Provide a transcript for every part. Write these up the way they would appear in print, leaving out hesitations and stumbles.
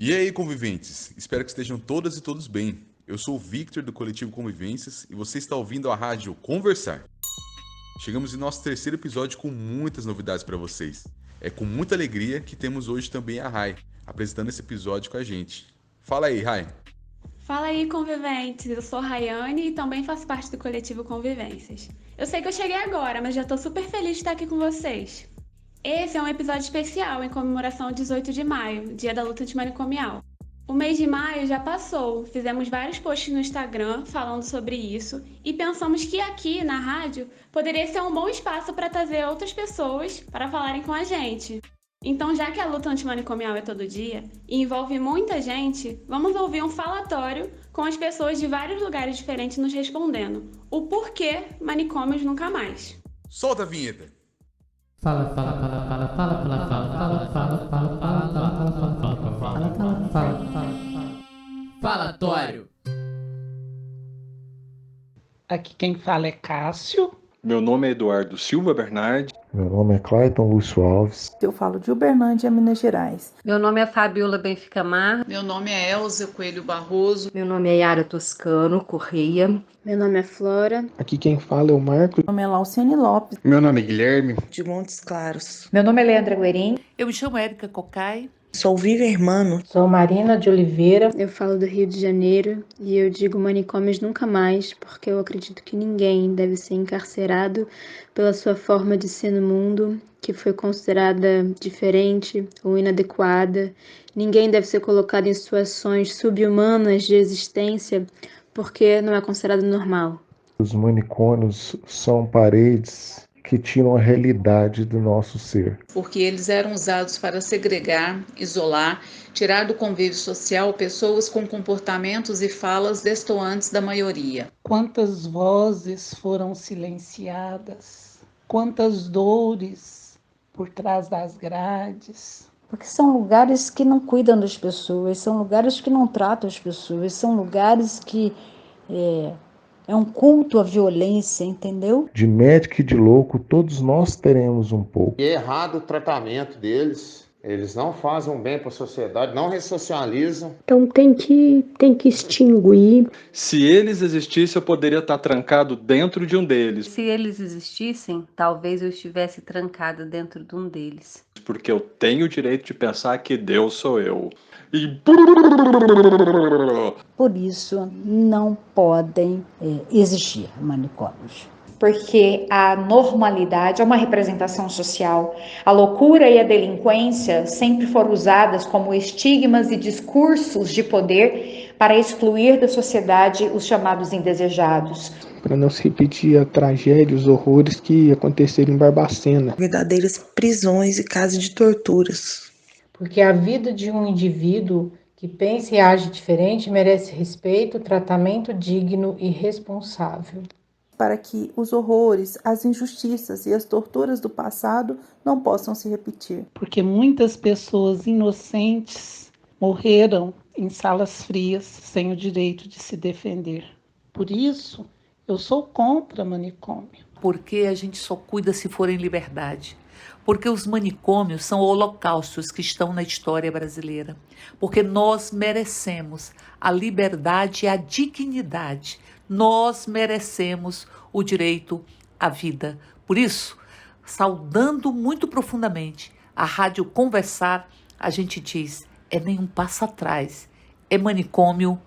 E aí, conviventes? Espero que estejam todas e todos bem. Eu sou o Victor, do Coletivo Convivências, e você está ouvindo a rádio Conversar. Chegamos em nosso terceiro episódio com muitas novidades para vocês. É com muita alegria que temos hoje também a Rai, apresentando esse episódio com a gente. Fala aí, Rai. Fala aí, conviventes! Eu sou Rayane e também faço parte do Coletivo Convivências. Eu sei que eu cheguei agora, mas já tô super feliz de estar aqui com vocês. Esse é um episódio especial em comemoração ao 18 de maio, Dia da Luta Antimanicomial. O mês de maio já passou, fizemos vários posts no Instagram falando sobre isso e pensamos que aqui na rádio poderia ser um bom espaço para trazer outras pessoas para falarem com a gente. Então, já que a luta antimanicomial é todo dia e envolve muita gente, vamos ouvir um falatório com as pessoas de vários lugares diferentes nos respondendo o porquê manicômios nunca mais. Solta a vinheta! Falatório. Aqui quem fala é Cássio. Meu nome é Eduardo Silva Bernardi. Meu nome é Clayton Lúcio Alves. Eu falo de Uberlândia, Minas Gerais. Meu nome é Fabiola Benfica Mar. Meu nome é Elza Coelho Barroso. Meu nome é Yara Toscano Correia. Meu nome é Flora. Aqui quem fala é o Marco. Meu nome é Lauciane Lopes. Meu nome é Guilherme. De Montes Claros. Meu nome é Leandra Guerin. Eu me chamo Érica Cocai. Sou Viva Hermano. Sou Marina de Oliveira. Eu falo do Rio de Janeiro e eu digo manicômios nunca mais, porque eu acredito que ninguém deve ser encarcerado pela sua forma de ser no mundo, que foi considerada diferente ou inadequada. Ninguém deve ser colocado em situações subhumanas de existência, porque não é considerado normal. Os manicômios são paredes que tiram a realidade do nosso ser. Porque eles eram usados para segregar, isolar, tirar do convívio social pessoas com comportamentos e falas destoantes da maioria. Quantas vozes foram silenciadas, quantas dores por trás das grades. Porque são lugares que não cuidam das pessoas, são lugares que não tratam as pessoas, são lugares que é um culto à violência, entendeu? De médico e de louco, todos nós teremos um pouco. E é errado o tratamento deles, eles não fazem um bem para a sociedade, não ressocializam. Então tem que extinguir. Se eles existissem, eu poderia estar trancado dentro de um deles. Se eles existissem, talvez eu estivesse trancada dentro de um deles. Porque eu tenho o direito de pensar que Deus sou eu. E... Por isso, não podem existir manicômios. Porque a normalidade é uma representação social. A loucura e a delinquência sempre foram usadas como estigmas e discursos de poder para excluir da sociedade os chamados indesejados. Para não se repetir a tragédia, os horrores que aconteceram em Barbacena. Verdadeiras prisões e casas de torturas. Porque a vida de um indivíduo que pensa e age diferente merece respeito, tratamento digno e responsável. Para que os horrores, as injustiças e as torturas do passado não possam se repetir. Porque muitas pessoas inocentes morreram em salas frias sem o direito de se defender. Por isso, eu sou contra manicômio. Porque a gente só cuida se for em liberdade. Porque os manicômios são holocaustos que estão na história brasileira. Porque nós merecemos a liberdade e a dignidade. Nós merecemos o direito à vida. Por isso, saudando muito profundamente a Rádio Conversar, a gente diz, é nenhum passo atrás, é manicômio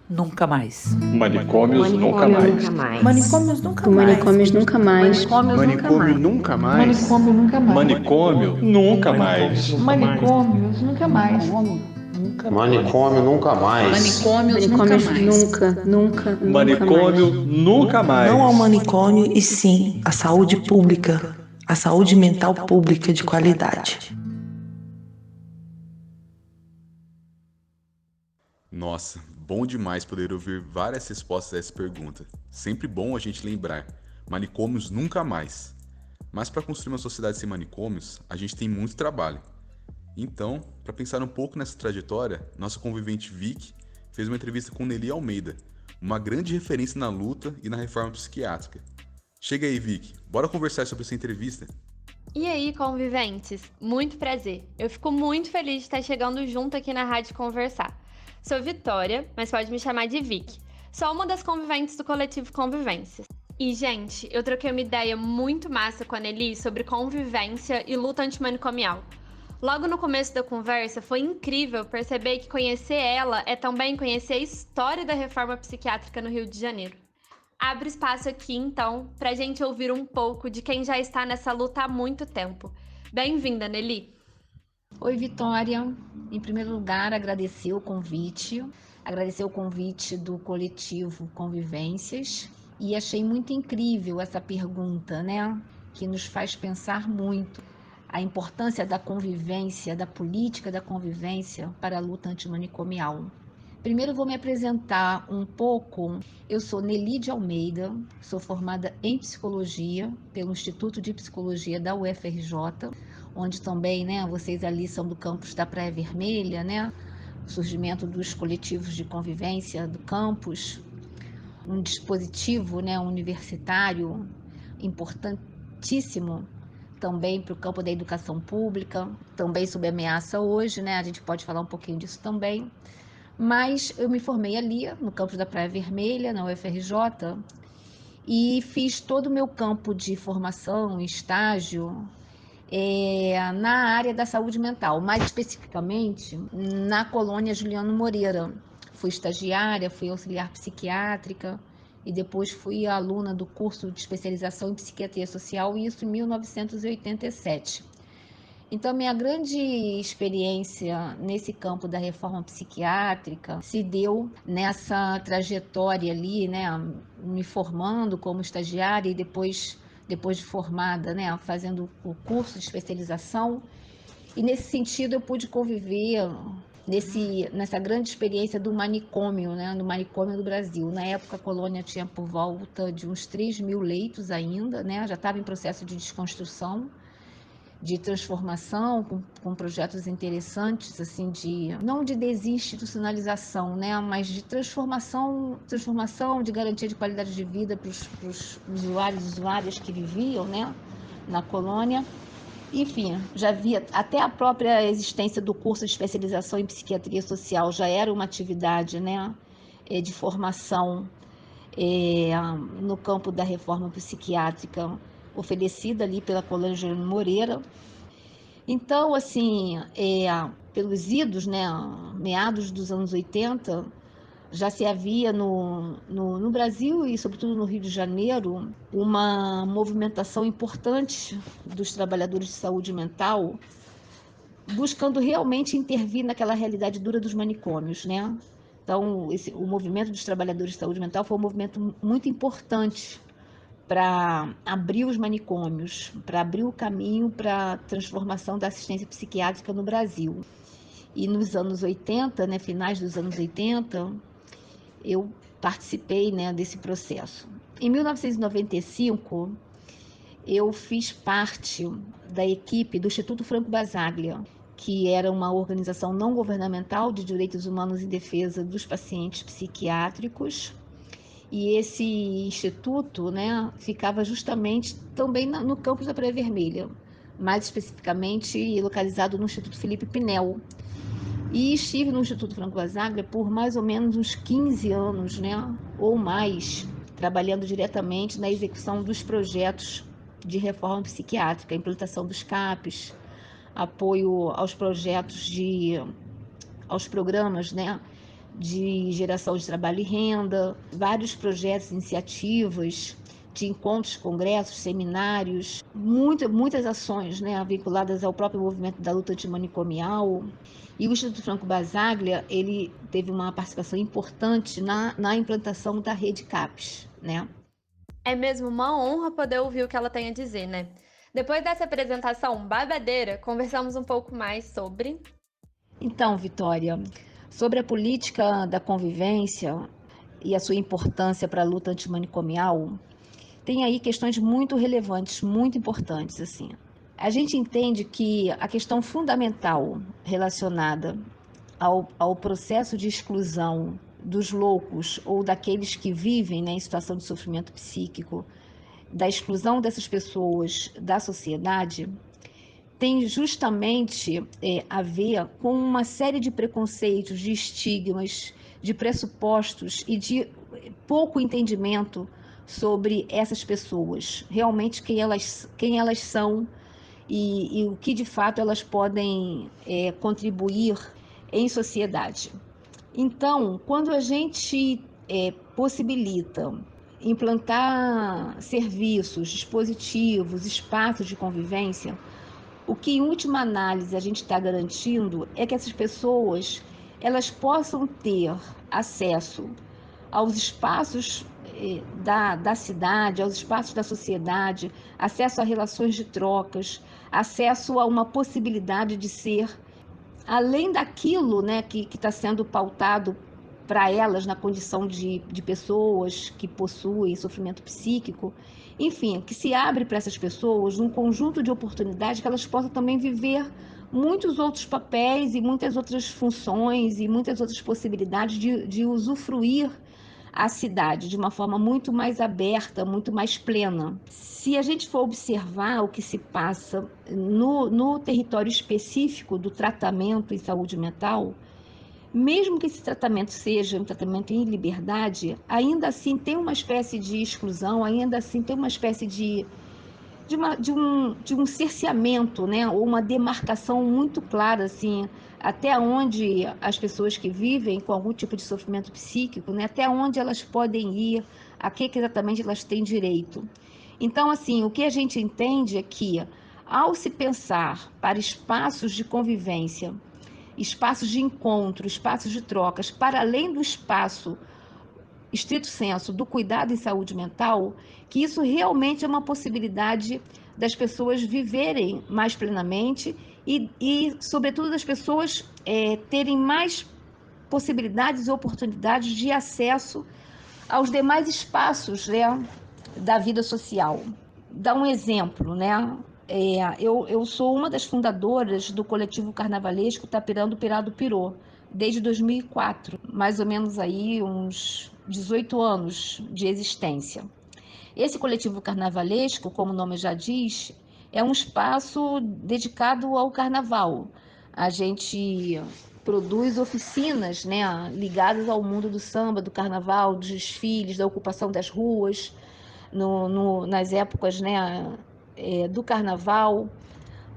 nunca mais. Manicômios nunca mais. Manicômios nunca mais. Manicômios nunca mais. Manicômio nunca mais. Manicômio nunca mais. Manicômio nunca mais. Manicômios nunca mais. Manicômio nunca mais. Manicômios Nunca. Manicômio nunca mais. Não ao manicômio e sim à saúde pública, à saúde mental pública de qualidade. Nossa, bom demais poder ouvir várias respostas a essa pergunta. Sempre bom a gente lembrar, manicômios nunca mais. Mas para construir uma sociedade sem manicômios, a gente tem muito trabalho. Então, para pensar um pouco nessa trajetória, nossa convivente Vic fez uma entrevista com Nelly Almeida, uma grande referência na luta e na reforma psiquiátrica. Chega aí, Vic, bora conversar sobre essa entrevista. E aí, conviventes? Muito prazer. Eu fico muito feliz de estar chegando junto aqui na Rádio Conversar. Sou Vitória, mas pode me chamar de Vicky. Sou uma das conviventes do coletivo Convivências. E, gente, eu troquei uma ideia muito massa com a Nelly sobre convivência e luta antimanicomial. Logo no começo da conversa, foi incrível perceber que conhecer ela é também conhecer a história da reforma psiquiátrica no Rio de Janeiro. Abro espaço aqui, então, pra gente ouvir um pouco de quem já está nessa luta há muito tempo. Bem-vinda, Nelly! Oi, Vitória. Em primeiro lugar, agradecer o convite do coletivo Convivências, e achei muito incrível essa pergunta, né? Que nos faz pensar muito a importância da convivência, da política da convivência para a luta antimanicomial. Primeiro vou me apresentar um pouco. Eu sou Nelly de Almeida, sou formada em Psicologia pelo Instituto de Psicologia da UFRJ, onde também, né, vocês ali são do campus da Praia Vermelha, né, o surgimento dos coletivos de convivência do campus, um dispositivo, né, universitário importantíssimo também para o campo da educação pública, também sob ameaça hoje, né, a gente pode falar um pouquinho disso também. Mas eu me formei ali, no campus da Praia Vermelha, na UFRJ, e fiz todo o meu campo de formação, estágio, na área da saúde mental, mais especificamente na colônia Juliano Moreira. Fui estagiária, fui auxiliar psiquiátrica e depois fui aluna do curso de especialização em psiquiatria social, isso em 1987. Então, minha grande experiência nesse campo da reforma psiquiátrica se deu nessa trajetória ali, né, me formando como estagiária e depois de formada, né, fazendo o curso de especialização. E nesse sentido eu pude conviver nessa grande experiência do manicômio, né, do manicômio do Brasil. Na época a colônia tinha por volta de uns 3.000 leitos ainda, né, já estava em processo de desconstrução, de transformação, com projetos interessantes, assim, não de desinstitucionalização, né, mas de transformação, de garantia de qualidade de vida para os usuários e usuárias que viviam, né, na colônia. Enfim, já havia até a própria existência do curso de especialização em psiquiatria social já era uma atividade, né, de formação no campo da reforma psiquiátrica oferecida ali pela colônia Juliano Moreira. Então, assim, pelos idos, né, meados dos anos 80, já se havia no Brasil e, sobretudo, no Rio de Janeiro, uma movimentação importante dos trabalhadores de saúde mental, buscando realmente intervir naquela realidade dura dos manicômios, né? Então, o movimento dos trabalhadores de saúde mental foi um movimento muito importante para abrir os manicômios, para abrir o caminho para a transformação da assistência psiquiátrica no Brasil. E nos anos 80, né, finais dos anos 80, eu participei, né, desse processo. Em 1995, eu fiz parte da equipe do Instituto Franco Basaglia, que era uma organização não governamental de direitos humanos em defesa dos pacientes psiquiátricos. E esse instituto, né, ficava justamente também no campus da Praia Vermelha, mais especificamente localizado no Instituto Felipe Pinel. E estive no Instituto Franco Basaglia por mais ou menos uns 15 anos, né, ou mais, trabalhando diretamente na execução dos projetos de reforma psiquiátrica, implantação dos CAPs, apoio aos projetos aos programas, né, de geração de trabalho e renda, vários projetos, iniciativas de encontros, congressos, seminários, muitas ações, né, vinculadas ao próprio movimento da luta antimanicomial. E o Instituto Franco Basaglia, ele teve uma participação importante na implantação da rede CAPs, né? É mesmo uma honra poder ouvir o que ela tem a dizer, né? Depois dessa apresentação babadeira, conversamos um pouco mais sobre... Então, Vitória, sobre a política da convivência e a sua importância para a luta antimanicomial, tem aí questões muito relevantes, muito importantes, assim. A gente entende que a questão fundamental relacionada ao processo de exclusão dos loucos ou daqueles que vivem, né, em situação de sofrimento psíquico da exclusão dessas pessoas da sociedade tem justamente a ver com uma série de preconceitos, de estigmas, de pressupostos e de pouco entendimento sobre essas pessoas, realmente quem elas são e o que de fato elas podem contribuir em sociedade. Então, quando a gente possibilita implantar serviços, dispositivos, espaços de convivência, o que em última análise a gente está garantindo é que essas pessoas elas possam ter acesso aos espaços da cidade, aos espaços da sociedade, acesso a relações de trocas, acesso a uma possibilidade de ser, além daquilo, né, que está sendo pautado para elas na condição de pessoas que possuem sofrimento psíquico, enfim, que se abre para essas pessoas um conjunto de oportunidades que elas possam também viver muitos outros papéis e muitas outras funções e muitas outras possibilidades de usufruir a cidade de uma forma muito mais aberta, muito mais plena. Se a gente for observar o que se passa no território específico do tratamento em saúde mental, mesmo que esse tratamento seja um tratamento em liberdade, ainda assim tem uma espécie de exclusão, ainda assim tem uma espécie de um cerceamento, né? Ou uma demarcação muito clara, assim, até onde as pessoas que vivem com algum tipo de sofrimento psíquico, né? Até onde elas podem ir, a que exatamente elas têm direito. Então, assim, o que a gente entende é que, ao se pensar para espaços de convivência, espaços de encontro, espaços de trocas, para além do espaço estrito senso do cuidado em saúde mental, que isso realmente é uma possibilidade das pessoas viverem mais plenamente e sobretudo, das pessoas terem mais possibilidades e oportunidades de acesso aos demais espaços, né, da vida social. Dá um exemplo, né? Eu sou uma das fundadoras do coletivo carnavalesco Tapirando Pirado Pirô, desde 2004, mais ou menos aí uns 18 anos de existência. Esse coletivo carnavalesco, como o nome já diz, é um espaço dedicado ao carnaval. A gente produz oficinas, né, ligadas ao mundo do samba, do carnaval, dos desfiles, da ocupação das ruas, nas épocas, né, do carnaval,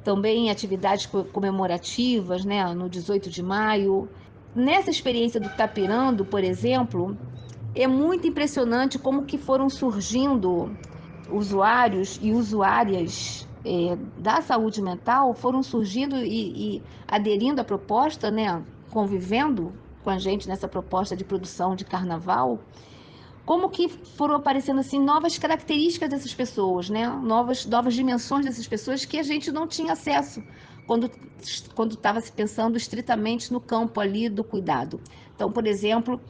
também atividades comemorativas, né, no 18 de maio. Nessa experiência do Tapirando, por exemplo, é muito impressionante como que foram surgindo usuários e usuárias da saúde mental, foram surgindo e aderindo à proposta, né, convivendo com a gente nessa proposta de produção de carnaval, como que foram aparecendo assim novas características dessas pessoas, né? Novas dimensões dessas pessoas que a gente não tinha acesso quando estava se pensando estritamente no campo ali do cuidado. Então, por exemplo,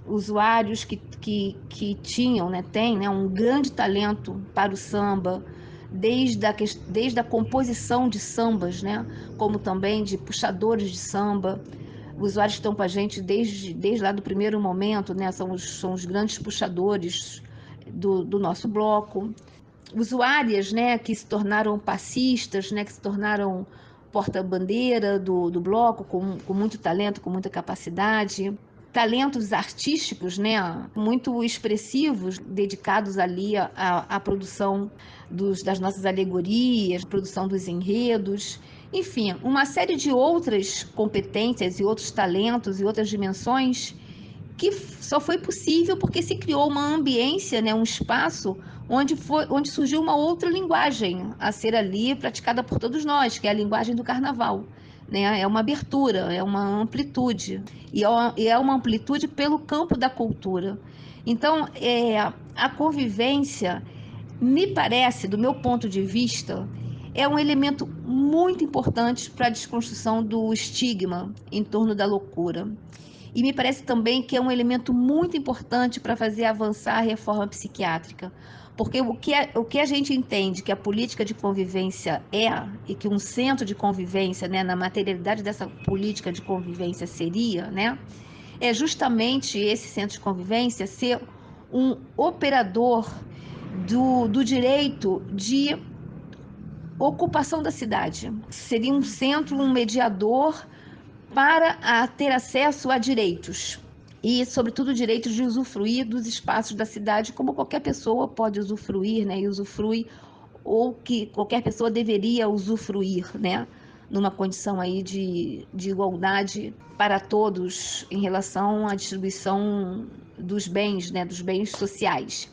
usuários que tinham, né, têm, né, um grande talento para o samba, desde a composição de sambas, né, como também de puxadores de samba. Usuários que estão com a gente desde lá do primeiro momento, né? São os grandes puxadores do nosso bloco. Usuárias, né, que se tornaram passistas, né, que se tornaram porta-bandeira do bloco, com muito talento, com muita capacidade. Talentos artísticos, né, muito expressivos, dedicados ali à produção das nossas alegorias, produção dos enredos. Enfim, uma série de outras competências e outros talentos e outras dimensões que só foi possível porque se criou uma ambiência, né, um espaço onde surgiu uma outra linguagem a ser ali praticada por todos nós, que é a linguagem do carnaval. Né? É uma abertura, é uma amplitude, e é uma amplitude pelo campo da cultura. Então, a convivência, me parece, do meu ponto de vista, é um elemento muito importante para a desconstrução do estigma em torno da loucura. E me parece também que é um elemento muito importante para fazer avançar a reforma psiquiátrica. Porque o que a gente entende que a política de convivência e que um centro de convivência, né, na materialidade dessa política de convivência seria, né, é justamente esse centro de convivência ser um operador do direito de ocupação da cidade. Seria um centro, um mediador para ter acesso a direitos e, sobretudo, direitos de usufruir dos espaços da cidade, como qualquer pessoa pode usufruir, né, e usufrui, ou que qualquer pessoa deveria usufruir, né, numa condição aí de igualdade para todos em relação à distribuição dos bens, né, dos bens sociais.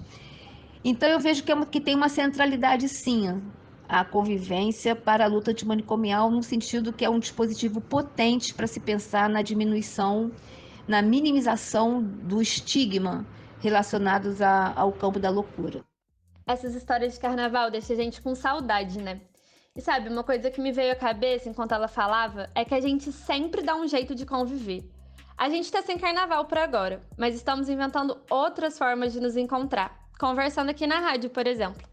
Então eu vejo que tem uma centralidade, sim, a convivência para a luta antimanicomial, no sentido que é um dispositivo potente para se pensar na diminuição, na minimização do estigma relacionados ao campo da loucura. Essas histórias de carnaval deixam a gente com saudade, né? E sabe, uma coisa que me veio à cabeça enquanto ela falava é que a gente sempre dá um jeito de conviver. A gente tá sem carnaval por agora, mas estamos inventando outras formas de nos encontrar, conversando aqui na rádio, por exemplo.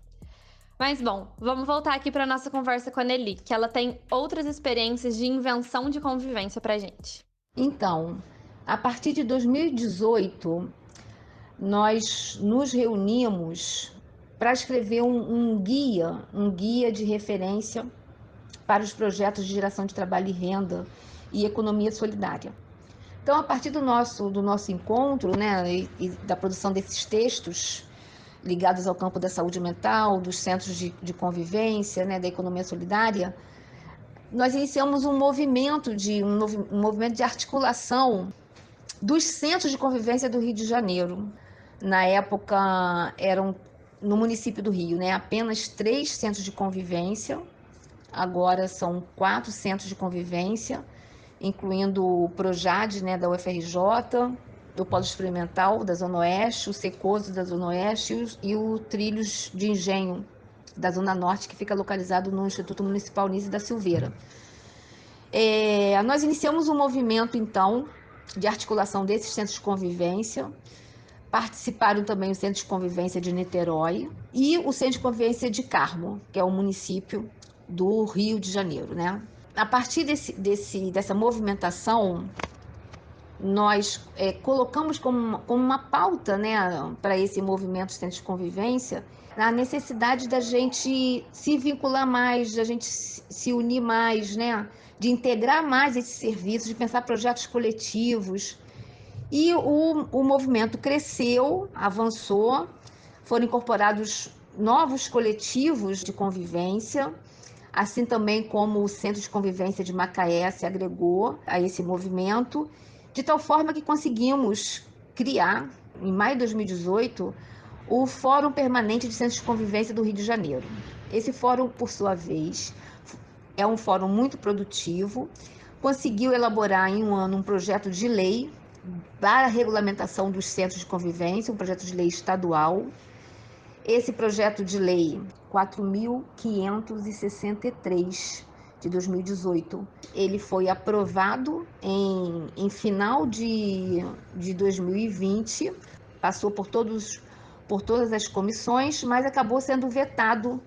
Mas bom, vamos voltar aqui para nossa conversa com a Nelly, que ela tem outras experiências de invenção de convivência pra gente. Então, a partir de 2018, nós nos reunimos para escrever um guia de referência para os projetos de geração de trabalho e renda e economia solidária. Então, a partir do nosso encontro, né, e da produção desses textos ligados ao campo da saúde mental, dos centros de convivência, né, da economia solidária, nós iniciamos um movimento de articulação dos centros de convivência do Rio de Janeiro. Na época, eram, no município do Rio, né, apenas 3 centros de convivência, agora são 4 centros de convivência, incluindo o Projad, né, da UFRJ, o Polo Experimental da Zona Oeste, o Secoso da Zona Oeste e o Trilhos de Engenho da Zona Norte, que fica localizado no Instituto Municipal Nise da Silveira. Nós iniciamos um movimento, então, de articulação desses centros de convivência. Participaram também o Centro de Convivência de Niterói e o Centro de Convivência de Carmo, que é um município do Rio de Janeiro, né? A partir dessa movimentação, nós colocamos como uma pauta, né, para esse movimento de centro de convivência, a necessidade da gente se vincular mais, da gente se unir mais, né, de integrar mais esses serviços, de pensar projetos coletivos. E o movimento cresceu, avançou, foram incorporados novos coletivos de convivência, assim também como o Centro de Convivência de Macaé se agregou a esse movimento, de tal forma que conseguimos criar, em maio de 2018, o Fórum Permanente de Centros de Convivência do Rio de Janeiro. Esse fórum, por sua vez, é um fórum muito produtivo, conseguiu elaborar em um ano um projeto de lei para a regulamentação dos centros de convivência, um projeto de lei estadual. Esse projeto de lei 4.563 de 2018, ele foi aprovado em final de 2020, passou por todas as comissões, mas acabou sendo vetado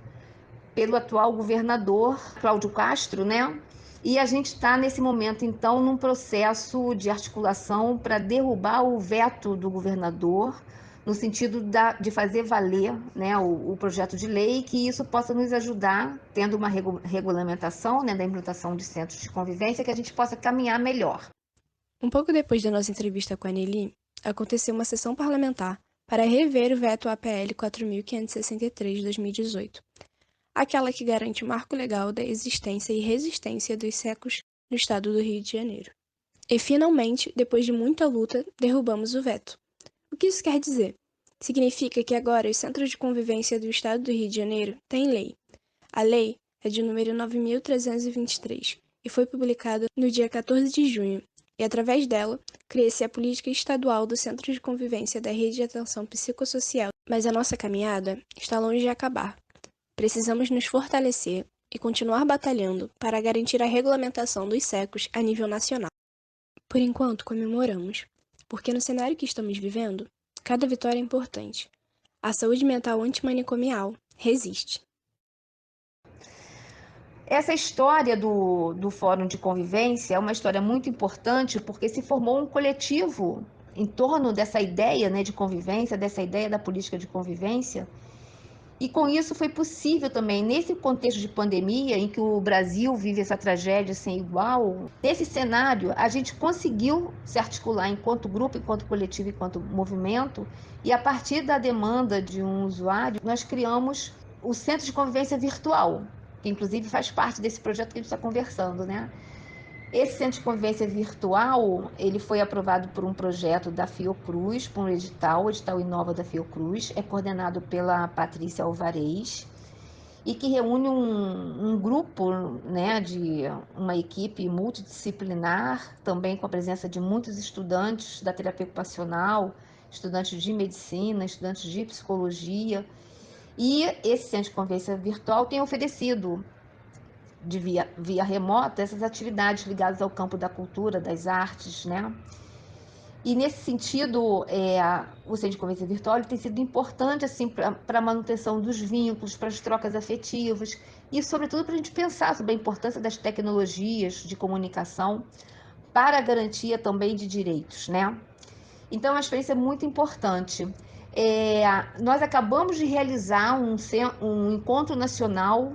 pelo atual governador Cláudio Castro, né? E a gente está, nesse momento, então, num processo de articulação para derrubar o veto do governador, no sentido de fazer valer, né, o projeto de lei, que isso possa nos ajudar, tendo uma regulamentação, né, da implantação de centros de convivência, que a gente possa caminhar melhor. Um pouco depois da nossa entrevista com a Nelly, aconteceu uma sessão parlamentar para rever o veto à PL 4.563 de 2018, aquela que garante o marco legal da existência e resistência dos secos no estado do Rio de Janeiro. E, finalmente, depois de muita luta, derrubamos o veto. O que isso quer dizer? Significa que agora os Centros de Convivência do Estado do Rio de Janeiro têm lei. A lei é de número 9.323 e foi publicada no dia 14 de junho, e através dela cria-se a política estadual do Centro de Convivência da Rede de Atenção Psicossocial. Mas a nossa caminhada está longe de acabar. Precisamos nos fortalecer e continuar batalhando para garantir a regulamentação dos secos a nível nacional. Por enquanto, comemoramos, porque no cenário que estamos vivendo, cada vitória é importante. A saúde mental antimanicomial resiste. Essa história do Fórum de Convivência é uma história muito importante, porque se formou um coletivo em torno dessa ideia, né, de convivência, dessa ideia da política de convivência, E com isso foi possível também, nesse contexto de pandemia, em que o Brasil vive essa tragédia sem igual, nesse cenário a gente conseguiu se articular enquanto grupo, enquanto coletivo, enquanto movimento, e a partir da demanda de um usuário, nós criamos o Centro de Convivência Virtual, que inclusive faz parte desse projeto que a gente está conversando, né? Esse Centro de Convivência Virtual, ele foi aprovado por um projeto da Fiocruz, por um edital, o edital Inova da Fiocruz, é coordenado pela Patrícia Alvarez, e que reúne um grupo, né, de uma equipe multidisciplinar, também com a presença de muitos estudantes da terapia ocupacional, estudantes de medicina, estudantes de psicologia, e esse Centro de Convivência Virtual tem oferecido via remota essas atividades ligadas ao campo da cultura, das artes, né? E nesse sentido, o Centro de Convivência Virtual tem sido importante assim, para a manutenção dos vínculos, para as trocas afetivas e, sobretudo, para a gente pensar sobre a importância das tecnologias de comunicação para a garantia também de direitos, né? Então, é uma experiência muito importante. Nós acabamos de realizar um encontro nacional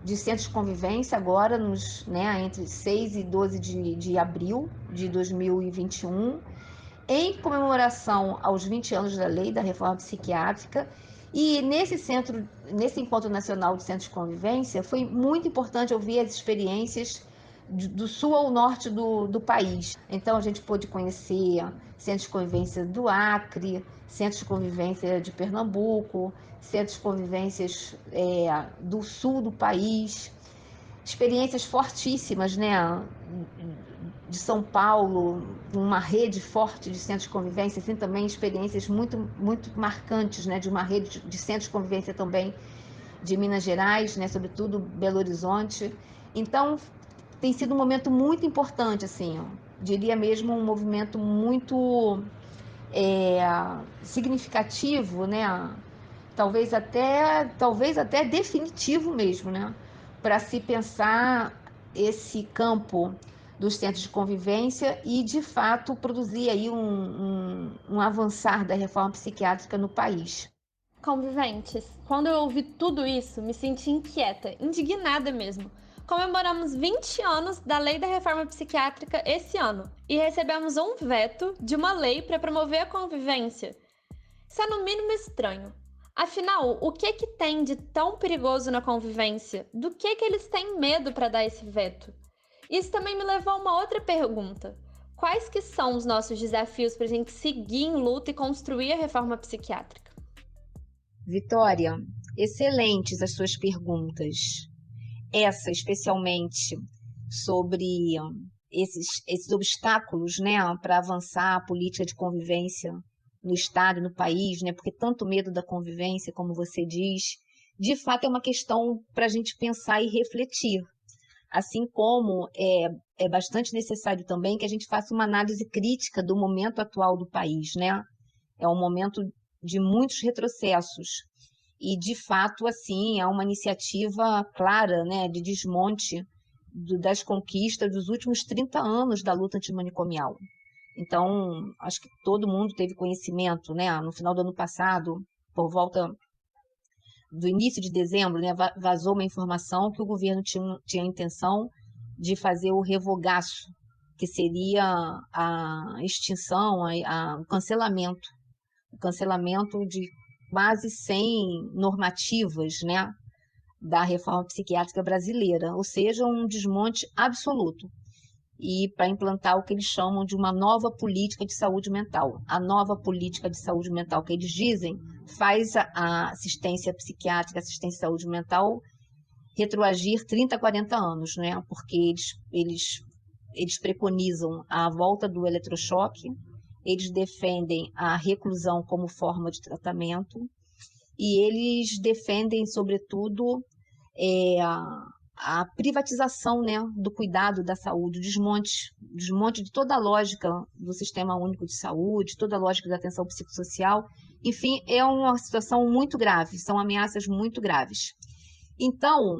de centros de convivência agora, entre 6 e 12 de abril de 2021, em comemoração aos 20 anos da lei da reforma psiquiátrica. E nesse encontro nacional de centros de convivência, foi muito importante ouvir as experiências do sul ao norte do país. Então, a gente pôde conhecer centros de convivência do Acre, centros de convivência de Pernambuco, centros de convivências do sul do país, experiências fortíssimas, né? De São Paulo, uma rede forte de centros de convivência, assim, também experiências muito, muito marcantes, né? De uma rede de centros de convivência também de Minas Gerais, né? Sobretudo Belo Horizonte. Então, tem sido um momento muito importante, assim, diria mesmo um movimento muito significativo, né? Talvez até definitivo mesmo, né? Para se pensar esse campo dos centros de convivência e, de fato, produzir aí um avançar da reforma psiquiátrica no país. Conviventes, quando eu ouvi tudo isso, me senti inquieta, indignada mesmo. Comemoramos 20 anos da Lei da Reforma Psiquiátrica esse ano e recebemos um veto de uma lei para promover a convivência. Isso é no mínimo estranho. Afinal, o que tem de tão perigoso na convivência? Do que eles têm medo para dar esse veto? Isso também me levou a uma outra pergunta. Quais que são os nossos desafios para a gente seguir em luta e construir a reforma psiquiátrica? Vitória, excelentes as suas perguntas. Essa, especialmente, sobre esses obstáculos, né, para avançar a política de convivência no Estado e no país, né, porque tanto medo da convivência, como você diz, de fato é uma questão para a gente pensar e refletir. Assim como é bastante necessário também que a gente faça uma análise crítica do momento atual do país, né? É um momento de muitos retrocessos. E, de fato, assim, há uma iniciativa clara, né, de desmonte das conquistas dos últimos 30 anos da luta antimanicomial. Então, acho que todo mundo teve conhecimento, né, no final do ano passado, por volta do início de dezembro, né, vazou uma informação que o governo tinha a intenção de fazer o revogaço, que seria a extinção, o cancelamento de quase 100 normativas, né, da reforma psiquiátrica brasileira, ou seja, um desmonte absoluto, e para implantar o que eles chamam de uma nova política de saúde mental. A nova política de saúde mental que eles dizem faz a assistência psiquiátrica, assistência de saúde mental, retroagir 30, 40 anos, né, porque eles preconizam a volta do eletrochoque, eles defendem a reclusão como forma de tratamento e eles defendem, sobretudo, a privatização, né, do cuidado da saúde, o desmonte de toda a lógica do Sistema Único de Saúde, toda a lógica da atenção psicossocial. Enfim, é uma situação muito grave, são ameaças muito graves. Então,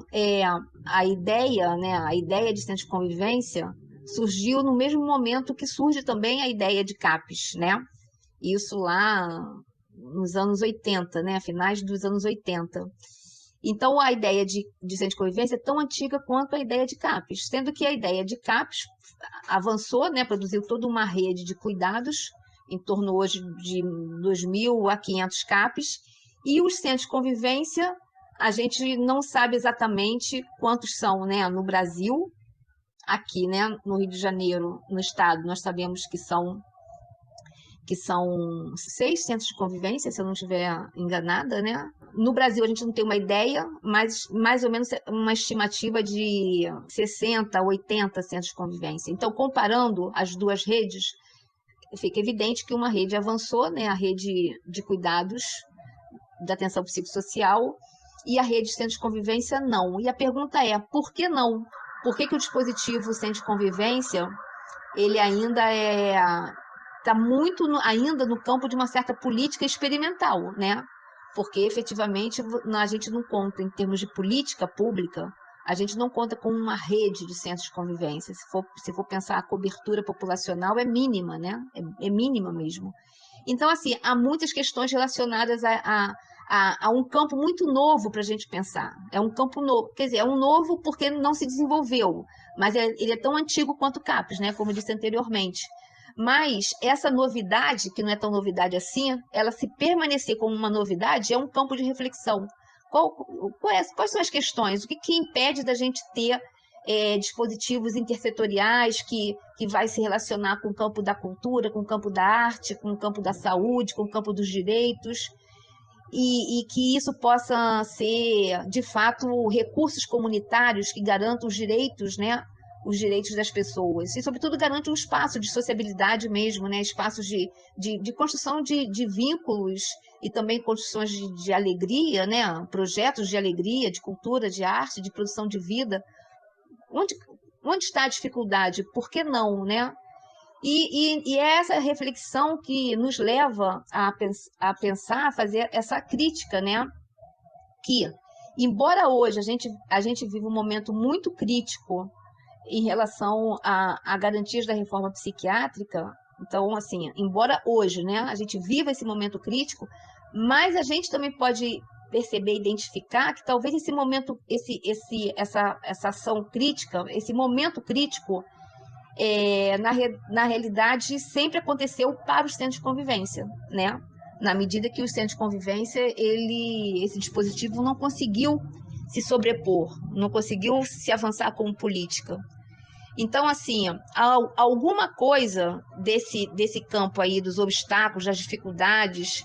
a ideia de centro de convivência surgiu no mesmo momento que surge também a ideia de CAPs, né? Isso lá nos anos 80, né, finais dos anos 80. Então, a ideia de centro de convivência é tão antiga quanto a ideia de CAPES, sendo que a ideia de CAPES avançou, né, produziu toda uma rede de cuidados, em torno hoje de 2.000 a 500 CAPES, e os centros de convivência, a gente não sabe exatamente quantos são, né, no Brasil. Aqui, né, no Rio de Janeiro, no estado, nós sabemos que são 6 centros de convivência, se eu não estiver enganada, né? No Brasil a gente não tem uma ideia, mas mais ou menos uma estimativa de 60, 80 centros de convivência. Então, comparando as duas redes, fica evidente que uma rede avançou, né, a rede de cuidados da atenção psicossocial, e a rede de centros de convivência não. E a pergunta é, por que não? Por que o dispositivo centro de convivência, ele ainda está muito ainda no campo de uma certa política experimental, né? Porque efetivamente a gente não conta, em termos de política pública, a gente não conta com uma rede de centros de convivência. Se for pensar a cobertura populacional, é mínima, né? É mínima mesmo. Então, assim, há muitas questões relacionadas a um campo muito novo para a gente pensar. É um campo novo, quer dizer, é um novo porque não se desenvolveu, mas ele é tão antigo quanto o CAPES, né? Como eu disse anteriormente. Mas essa novidade, que não é tão novidade assim, ela se permanecer como uma novidade é um campo de reflexão. Quais são as questões? O que impede da gente ter dispositivos intersetoriais que vai se relacionar com o campo da cultura, com o campo da arte, com o campo da saúde, com o campo dos direitos, e que isso possa ser, de fato, recursos comunitários que garantam os direitos, né? Os direitos das pessoas, e, sobretudo, garante um espaço de sociabilidade mesmo, né? Espaços de construção de vínculos e também construções de alegria, né? Projetos de alegria, de cultura, de arte, de produção de vida. Onde está a dificuldade? Por que não, né? E é essa reflexão que nos leva a pensar, a fazer essa crítica, né? Que, embora hoje a gente vive um momento muito crítico em relação a garantias da reforma psiquiátrica, então, assim, embora hoje, né, a gente viva esse momento crítico, mas a gente também pode perceber, identificar que talvez esse momento, essa ação crítica, esse momento crítico, na realidade, sempre aconteceu para os centros de convivência, né? Na medida que os centros de convivência, esse dispositivo não conseguiu se sobrepor, não conseguiu se avançar como política. Então, assim, alguma coisa desse campo aí, dos obstáculos, das dificuldades,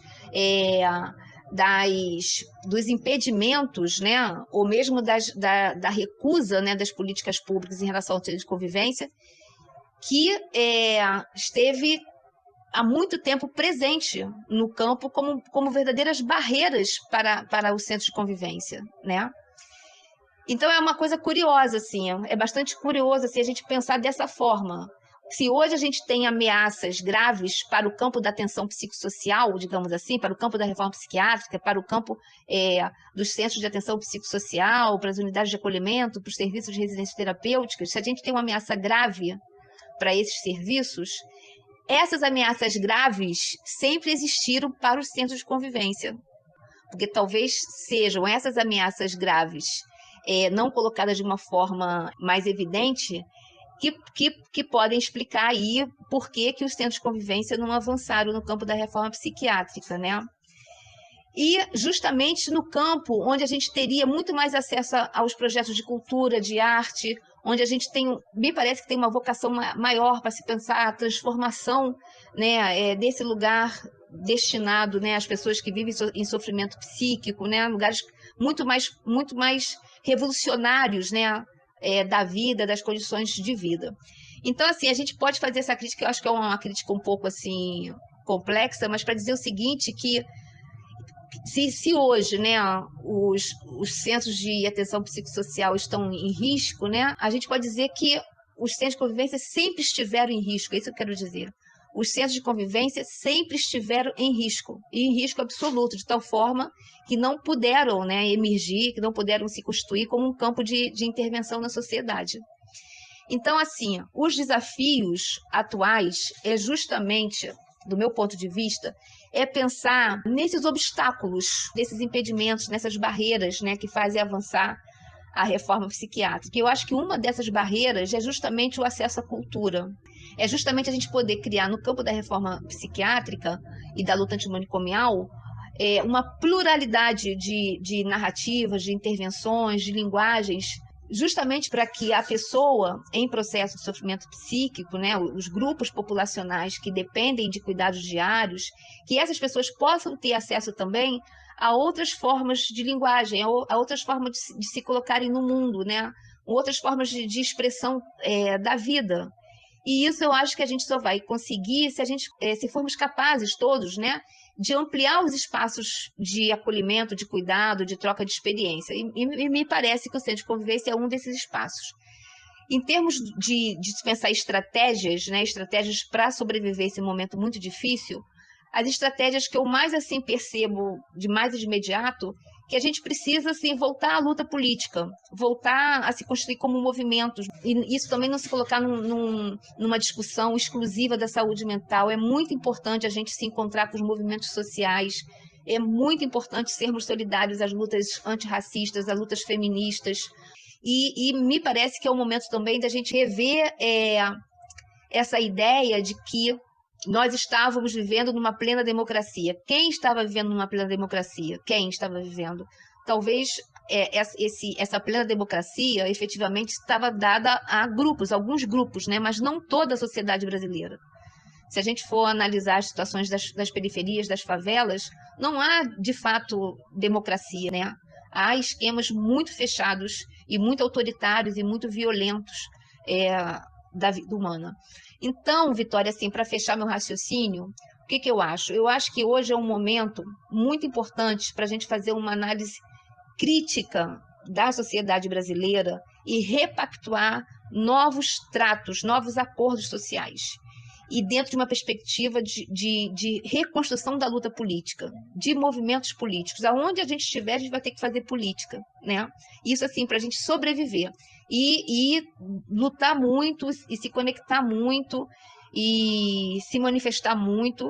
dos impedimentos, né, ou mesmo da recusa, né, das políticas públicas em relação ao centro de convivência, que esteve há muito tempo presente no campo como verdadeiras barreiras para o centro de convivência, né? Então é uma coisa curiosa, assim, é bastante curioso assim, a gente pensar dessa forma. Se hoje a gente tem ameaças graves para o campo da atenção psicossocial, digamos assim, para o campo da reforma psiquiátrica, para o campo dos centros de atenção psicossocial, para as unidades de acolhimento, para os serviços de residências terapêuticas, se a gente tem uma ameaça grave para esses serviços, essas ameaças graves sempre existiram para os centros de convivência, porque talvez sejam essas ameaças graves não colocadas de uma forma mais evidente, que podem explicar aí por que os centros de convivência não avançaram no campo da reforma psiquiátrica, né? E justamente no campo onde a gente teria muito mais acesso aos projetos de cultura, de arte, onde a gente me parece que tem uma vocação maior para se pensar a transformação, né, desse lugar destinado, né, às pessoas que vivem em sofrimento psíquico, né, lugares muito mais revolucionários, né, da vida, das condições de vida. Então, assim, a gente pode fazer essa crítica, eu acho que é uma crítica um pouco assim complexa, mas para dizer o seguinte, que se hoje, né, os centros de atenção psicossocial estão em risco, né, a gente pode dizer que os centros de convivência sempre estiveram em risco, é isso que eu quero dizer. Os centros de convivência sempre estiveram em risco, e em risco absoluto, de tal forma que não puderam, né, emergir, que não puderam se constituir como um campo de intervenção na sociedade. Então, assim, os desafios atuais justamente, do meu ponto de vista, é pensar nesses obstáculos, nesses impedimentos, nessas barreiras, né, que fazem avançar a reforma psiquiátrica. Eu acho que uma dessas barreiras é justamente o acesso à cultura. É justamente a gente poder criar no campo da reforma psiquiátrica e da luta antimanicomial uma pluralidade de narrativas, de intervenções, de linguagens, justamente para que a pessoa em processo de sofrimento psíquico, né, os grupos populacionais que dependem de cuidados diários, que essas pessoas possam ter acesso também a outras formas de linguagem, a outras formas de se colocarem no mundo, né, outras formas de expressão da vida. E isso eu acho que a gente só vai conseguir se formos capazes todos, né, de ampliar os espaços de acolhimento, de cuidado, de troca de experiência. E me parece que o Centro de Convivência é um desses espaços. Em termos de pensar estratégias, né, estratégias para sobreviver esse momento muito difícil, as estratégias que eu mais assim percebo de mais de imediato, que a gente precisa assim, voltar à luta política, voltar a se constituir como movimento. E isso também não se colocar numa discussão exclusiva da saúde mental. É muito importante a gente se encontrar com os movimentos sociais, é muito importante sermos solidários às lutas antirracistas, às lutas feministas. E me parece que é o momento também da gente rever essa ideia de que nós estávamos vivendo numa plena democracia. Quem estava vivendo numa plena democracia? Quem estava vivendo? Talvez essa plena democracia efetivamente estava dada a grupos, alguns grupos, né? Mas não toda a sociedade brasileira. Se a gente for analisar as situações das periferias, das favelas, não há, de fato, democracia, né? Há esquemas muito fechados e muito autoritários e muito violentos da vida humana. Então, Vitória, assim, para fechar meu raciocínio, o que eu acho? Eu acho que hoje é um momento muito importante para a gente fazer uma análise crítica da sociedade brasileira e repactuar novos tratos, novos acordos sociais. E dentro de uma perspectiva de reconstrução da luta política, de movimentos políticos. Aonde a gente estiver, a gente vai ter que fazer política, né? Isso, assim, para a gente sobreviver. E lutar muito, e se conectar muito, e se manifestar muito,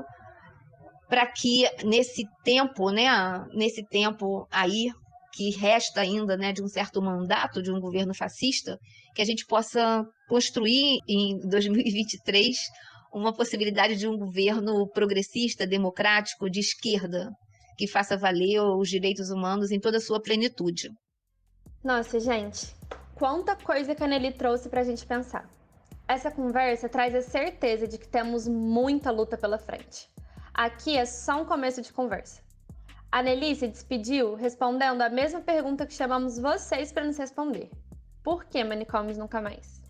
para que nesse tempo, né, nesse tempo aí, que resta ainda, né, de um certo mandato de um governo fascista, que a gente possa construir em 2023 uma possibilidade de um governo progressista, democrático, de esquerda, que faça valer os direitos humanos em toda a sua plenitude. Nossa, gente, quanta coisa que a Nelly trouxe pra gente pensar. Essa conversa traz a certeza de que temos muita luta pela frente. Aqui é só um começo de conversa. A Nelly se despediu respondendo a mesma pergunta que chamamos vocês para nos responder. Por que manicômios nunca mais?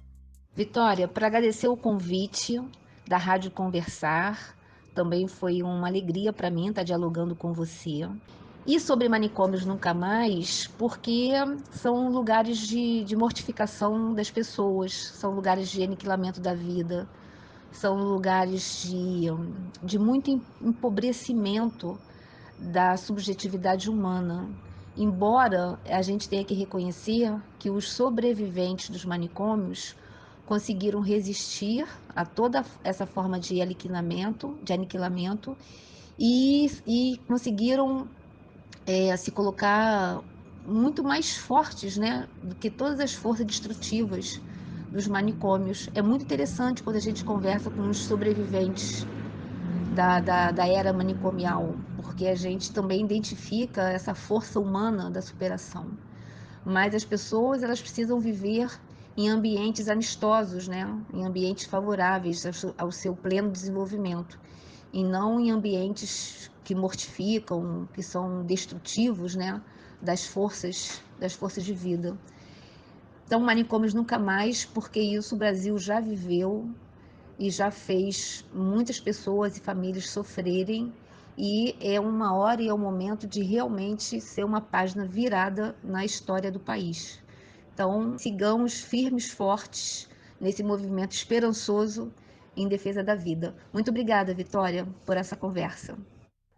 Vitória, para agradecer o convite da Rádio Conversar, também foi uma alegria para mim estar dialogando com você. E sobre manicômios nunca mais, porque são lugares de mortificação das pessoas, são lugares de aniquilamento da vida, são lugares de muito empobrecimento da subjetividade humana. Embora a gente tenha que reconhecer que os sobreviventes dos manicômios conseguiram resistir a toda essa forma de aniquilamento e conseguiram se colocar muito mais fortes, né, do que todas as forças destrutivas dos manicômios. É muito interessante quando a gente conversa com os sobreviventes da era manicomial, porque a gente também identifica essa força humana da superação. Mas as pessoas, elas precisam viver em ambientes amistosos, né? Em ambientes favoráveis ao seu pleno desenvolvimento, e não em ambientes que mortificam, que são destrutivos, né? das forças de vida. Então, manicômios nunca mais, porque isso o Brasil já viveu e já fez muitas pessoas e famílias sofrerem, e é uma hora e é um momento de realmente ser uma página virada na história do país. Então, sigamos firmes, fortes, nesse movimento esperançoso em defesa da vida. Muito obrigada, Vitória, por essa conversa.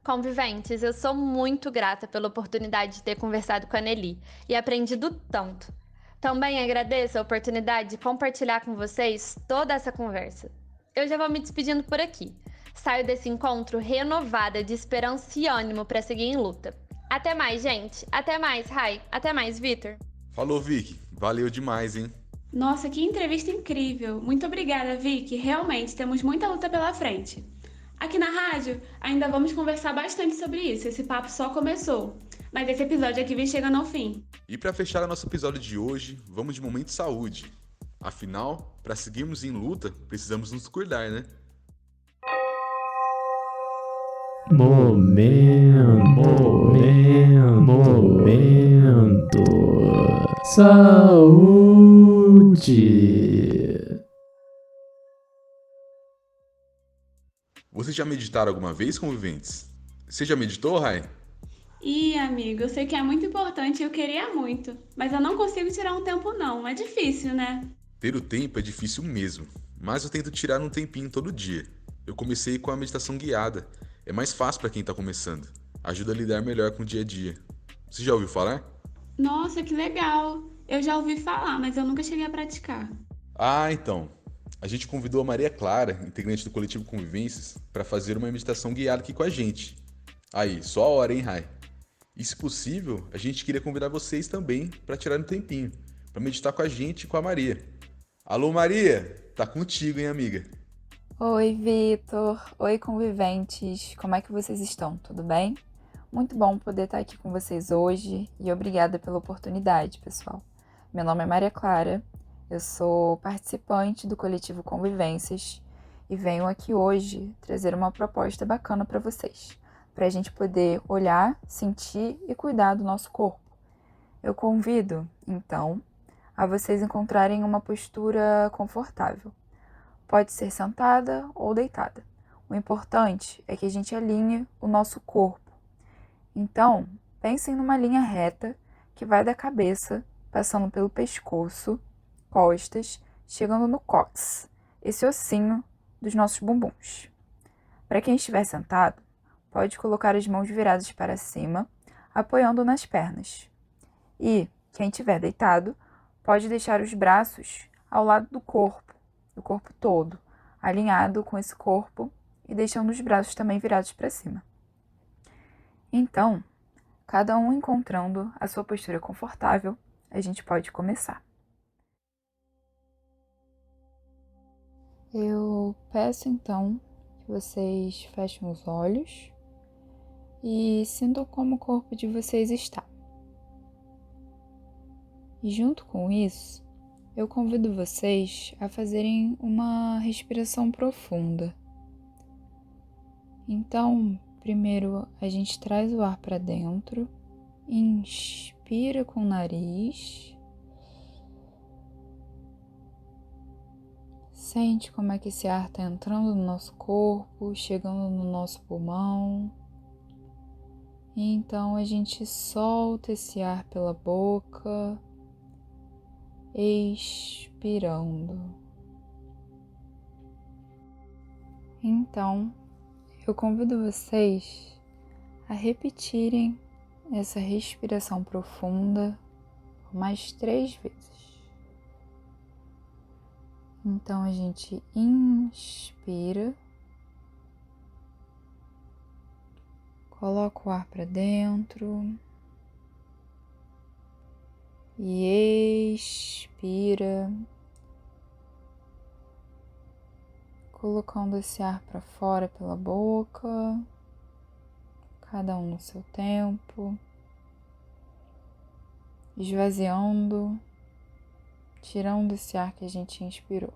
Conviventes, eu sou muito grata pela oportunidade de ter conversado com a Nelly e aprendido tanto. Também agradeço a oportunidade de compartilhar com vocês toda essa conversa. Eu já vou me despedindo por aqui. Saio desse encontro renovada de esperança e ânimo para seguir em luta. Até mais, gente. Até mais, Rai. Até mais, Vitor. Falou, Vicky. Valeu demais, hein? Nossa, que entrevista incrível! Muito obrigada, Vicky. Realmente temos muita luta pela frente. Aqui na rádio, ainda vamos conversar bastante sobre isso. Esse papo só começou. Mas esse episódio aqui vem chegando ao fim. E para fechar o nosso episódio de hoje, vamos de momento de saúde. Afinal, para seguirmos em luta, precisamos nos cuidar, né? Momento. Saúde. Vocês já meditaram alguma vez, conviventes? Você já meditou, Rai? Ih, amigo, eu sei que é muito importante e eu queria muito. Mas eu não consigo tirar um tempo não. É difícil, né? Ter o tempo é difícil mesmo, mas eu tento tirar um tempinho todo dia. Eu comecei com a meditação guiada. É mais fácil para quem está começando. Ajuda a lidar melhor com o dia a dia. Você já ouviu falar? Nossa, que legal! Eu já ouvi falar, mas eu nunca cheguei a praticar. Ah, então. A gente convidou a Maria Clara, integrante do Coletivo Convivências, para fazer uma meditação guiada aqui com a gente. Aí, só a hora, hein, Rai? E se possível, a gente queria convidar vocês também para tirar um tempinho, para meditar com a gente e com a Maria. Alô, Maria! Tá contigo, hein, amiga? Oi, Vitor. Oi, conviventes. Como é que vocês estão? Tudo bem? Muito bom poder estar aqui com vocês hoje e obrigada pela oportunidade, pessoal. Meu nome é Maria Clara, eu sou participante do Coletivo Convivências e venho aqui hoje trazer uma proposta bacana para vocês, para a gente poder olhar, sentir e cuidar do nosso corpo. Eu convido, então, a vocês encontrarem uma postura confortável. Pode ser sentada ou deitada. O importante é que a gente alinhe o nosso corpo. Então, pensem numa linha reta que vai da cabeça, passando pelo pescoço, costas, chegando no cóccix, esse ossinho dos nossos bumbuns. Para quem estiver sentado, pode colocar as mãos viradas para cima, apoiando nas pernas. E, quem estiver deitado, pode deixar os braços ao lado do corpo todo, alinhado com esse corpo e deixando os braços também virados para cima. Então, cada um encontrando a sua postura confortável, a gente pode começar. Eu peço então que vocês fechem os olhos e sintam como o corpo de vocês está. E junto com isso, eu convido vocês a fazerem uma respiração profunda. Então, primeiro a gente traz o ar para dentro, inspira com o nariz, sente como é que esse ar está entrando no nosso corpo, chegando no nosso pulmão. E então a gente solta esse ar pela boca, expirando. Então, eu convido vocês a repetirem essa respiração profunda por mais 3 vezes. Então, a gente inspira, coloca o ar para dentro e expira, colocando esse ar para fora pela boca, cada um no seu tempo, esvaziando, tirando esse ar que a gente inspirou.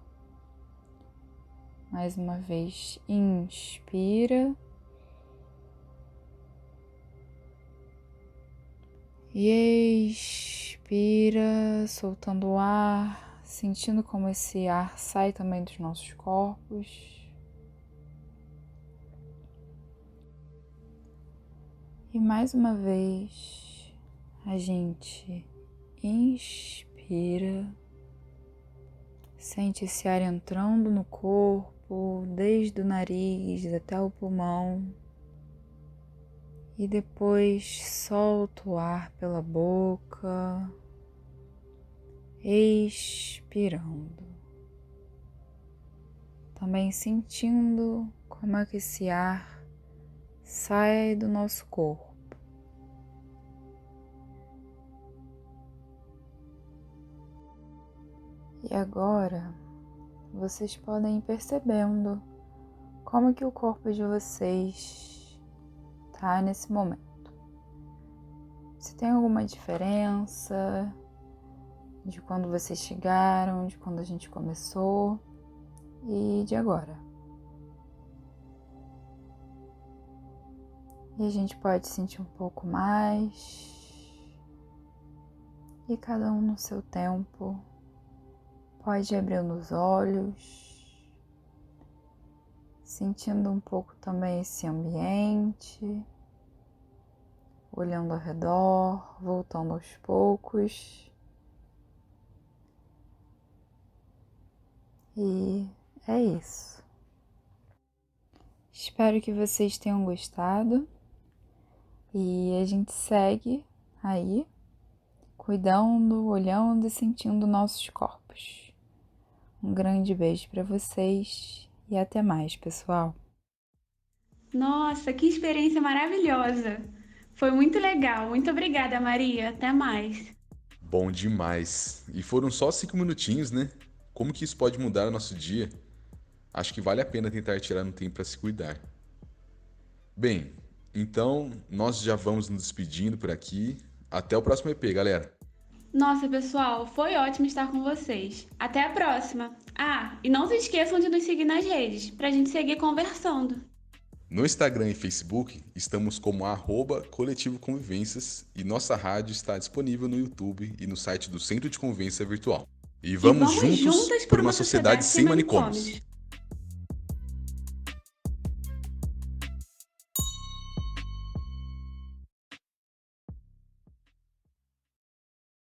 Mais uma vez, inspira e expira, soltando o ar, sentindo como esse ar sai também dos nossos corpos. E mais uma vez, a gente inspira, sente esse ar entrando no corpo, desde o nariz até o pulmão. E depois solta o ar pela boca, expirando. Também sentindo como é que esse ar sai do nosso corpo. E agora, vocês podem ir percebendo como que o corpo de vocês está nesse momento. Se tem alguma diferença de quando vocês chegaram, de quando a gente começou e de agora. E a gente pode sentir um pouco mais, e cada um no seu tempo pode abrir os olhos, sentindo um pouco também esse ambiente, olhando ao redor, voltando aos poucos. E é isso. Espero que vocês tenham gostado e a gente segue aí, cuidando, olhando e sentindo nossos corpos. Um grande beijo para vocês e até mais, pessoal. Nossa, que experiência maravilhosa! Foi muito legal. Muito obrigada, Maria. Até mais. Bom demais. E foram só 5 minutinhos, né? Como que isso pode mudar o nosso dia? Acho que vale a pena tentar tirar um tempo para se cuidar. Bem, então nós já vamos nos despedindo por aqui. Até o próximo EP, galera. Nossa, pessoal, foi ótimo estar com vocês. Até a próxima. Ah, e não se esqueçam de nos seguir nas redes, pra gente seguir conversando. No Instagram e Facebook, estamos como @Coletivo Convivências e nossa rádio está disponível no YouTube e no site do Centro de Convivência Virtual. E vamos juntos por uma sociedade sem manicômios.